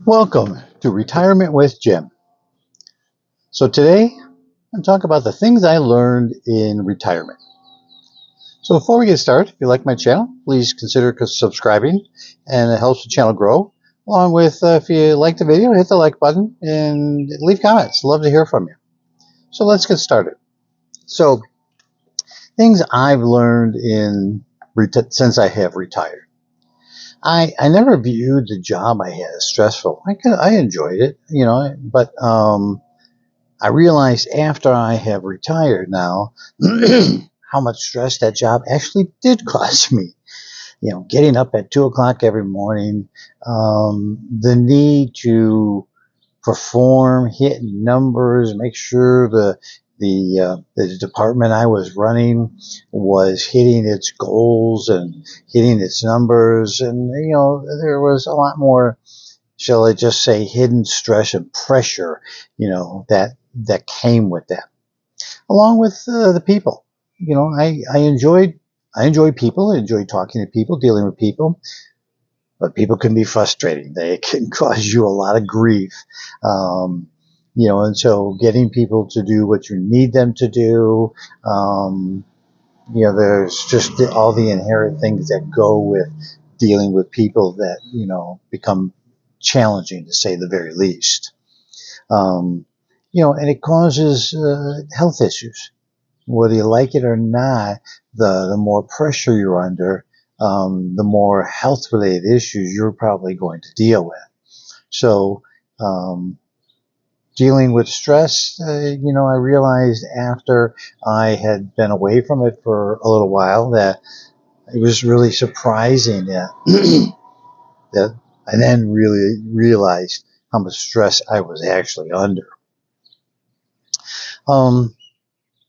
Welcome to Retirement with Jim. So today, I'm going to talk about the things I learned in retirement. So before we get started, if you like my channel, please consider subscribing, and it helps the channel grow. Along with, if you like the video, hit the like button and leave comments. Love to hear from you. So let's get started. So things I've learned since I have retired. I never viewed the job I had as stressful. I enjoyed it, but I realized after I have retired now how much stress that job actually did cause me. Getting up at 2 o'clock every morning, the need to perform, hit numbers, make sure the department I was running was hitting its goals and hitting its numbers, and there was a lot more, shall I just say, hidden stress and pressure, that came with that, along with the people. I enjoy people. I enjoy talking to people, dealing with people, but people can be frustrating. They can cause you a lot of grief. And so getting people to do what you need them to do, there's just all the inherent things that go with dealing with people that, become challenging, to say the very least. And it causes health issues. Whether you like it or not, the more pressure you're under, the more health-related issues you're probably going to deal with. So, dealing with stress, I realized after I had been away from it for a little while that it was really surprising that that I then really realized how much stress I was actually under.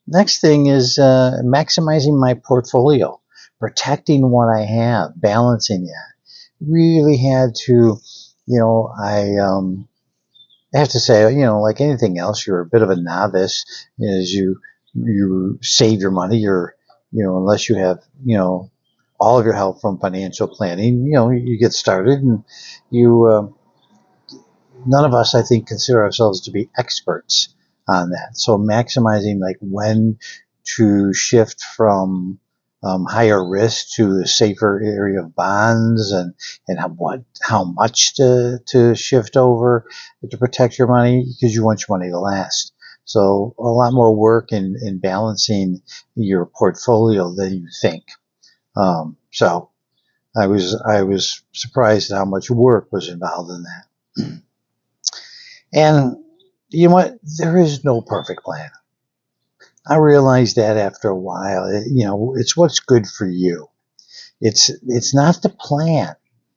Next thing is maximizing my portfolio, protecting what I have, balancing it. Really had to, I have to say, like anything else, you're a bit of a novice as you save your money. Unless you have, all of your help from financial planning, you get started, and none of us, I think, consider ourselves to be experts on that. So maximizing, like, when to shift from higher risk to a safer area of bonds, and how much to shift over to protect your money, because you want your money to last. So a lot more work in balancing your portfolio than you think. So I was surprised at how much work was involved in that. And you know what? There is no perfect plan. I realized that after a while. It's what's good for you. It's not the plan.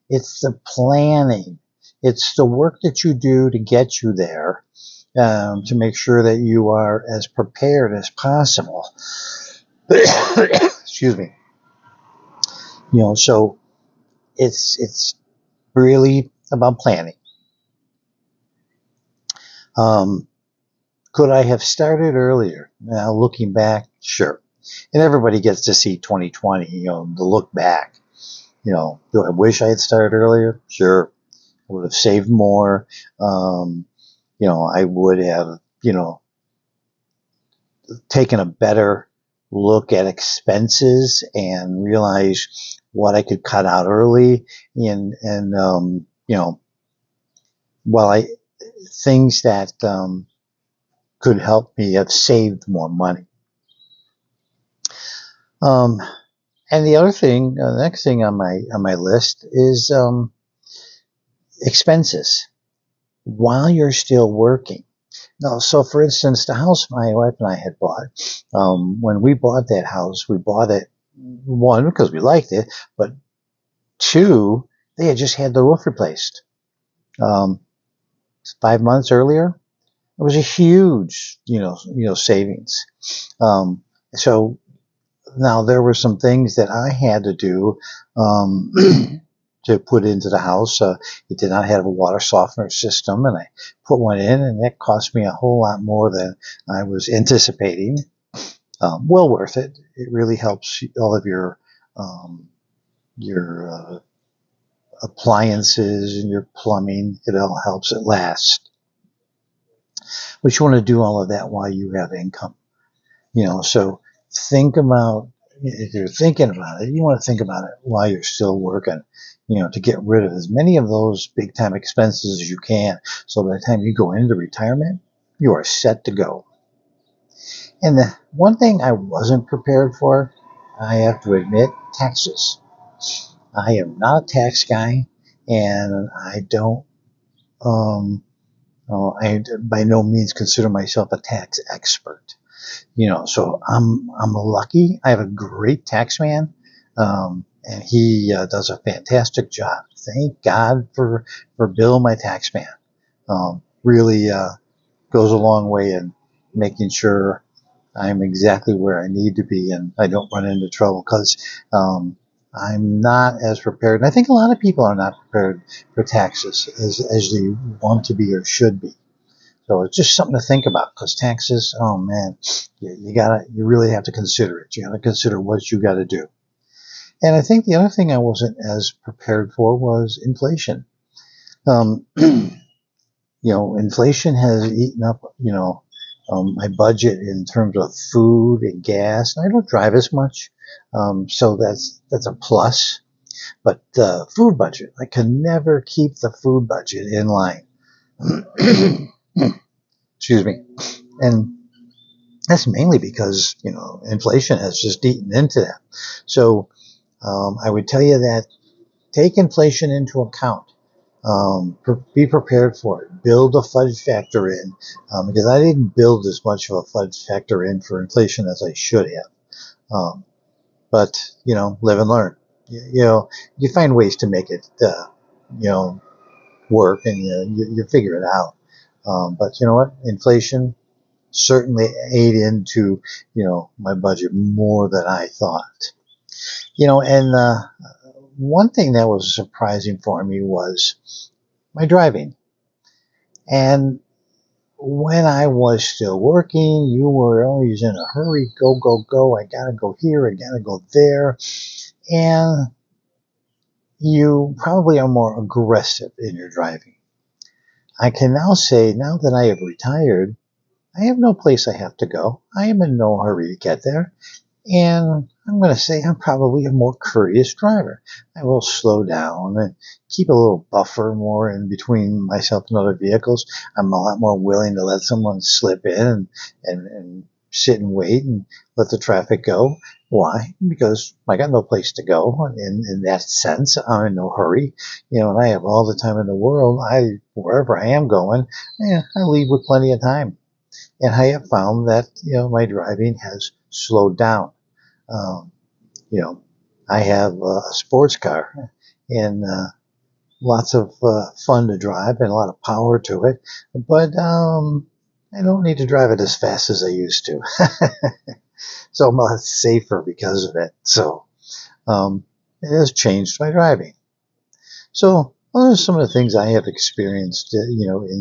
It's the planning. It's the work that you do to get you there, to make sure that you are as prepared as possible. Excuse me. So it's really about planning. Could I have started earlier? Now, looking back, sure. And everybody gets to see 2020, to look back. Do I wish I had started earlier? Sure. I would have saved more. I would have, taken a better look at expenses and realized what I could cut out early. Things that could help me have saved more money. And the other thing, the next thing on my list is expenses while you're still working. Now, so for instance, the house my wife and I had bought, when we bought that house, we bought it, one, because we liked it, but two, they had just had the roof replaced 5 months earlier. It was a huge, savings. So now there were some things that I had to do to put into the house. It did not have a water softener system, and I put one in, and that cost me a whole lot more than I was anticipating. Well worth it. It really helps all of your appliances and your plumbing. It all helps it last. But you want to do all of that while you have income. So think about, if you're thinking about it, you want to think about it while you're still working, to get rid of as many of those big time expenses as you can. So by the time you go into retirement, you are set to go. And the one thing I wasn't prepared for, I have to admit, taxes. I am not a tax guy, and I don't, I by no means consider myself a tax expert. So I'm lucky. I have a great tax man, and he does a fantastic job. Thank God for Bill, my tax man. Really goes a long way in making sure I'm exactly where I need to be and I don't run into trouble, because I'm not as prepared. And I think a lot of people are not prepared for taxes as they want to be or should be. So it's just something to think about, because taxes, oh man, you really have to consider it. You got to consider what you got to do. And I think the other thing I wasn't as prepared for was inflation. Inflation has eaten up, my budget in terms of food and gas. I don't drive as much, so that's a plus. But the food budget, I can never keep the food budget in line. Excuse me. And that's mainly because, inflation has just eaten into that. So I would tell you that take inflation into account. Be prepared for it. Build a fudge factor in, because I didn't build as much of a fudge factor in for inflation as I should have. But, live and learn. You find ways to make it, work, and you figure it out. But you know what? Inflation certainly ate into, my budget more than I thought. And one thing that was surprising for me was my driving. And when I was still working, you were always in a hurry, go, go, go. I gotta go here, I gotta go there. And you probably are more aggressive in your driving. I can now say, now that I have retired, I have no place I have to go. I am in no hurry to get there. And I'm going to say I'm probably a more courteous driver. I will slow down and keep a little buffer more in between myself and other vehicles. I'm a lot more willing to let someone slip in and sit and wait and let the traffic go. Why? Because I got no place to go. In that sense, I'm in no hurry. And I have all the time in the world. Wherever I am going, I leave with plenty of time. And I have found that, my driving has slowed down. I have a sports car and lots of fun to drive and a lot of power to it. But I don't need to drive it as fast as I used to. So I'm a lot safer because of it. So it has changed my driving. So those are some of the things I have experienced,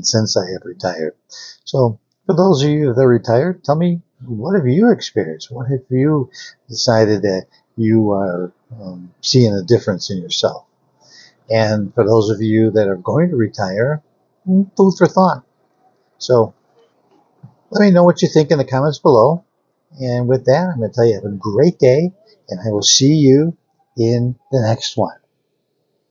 since I have retired. So for those of you that are retired, tell me, what have you experienced? What have you decided that you are seeing a difference in yourself? And for those of you that are going to retire, food for thought. So let me know what you think in the comments below. And with that, I'm going to tell you have a great day, and I will see you in the next one.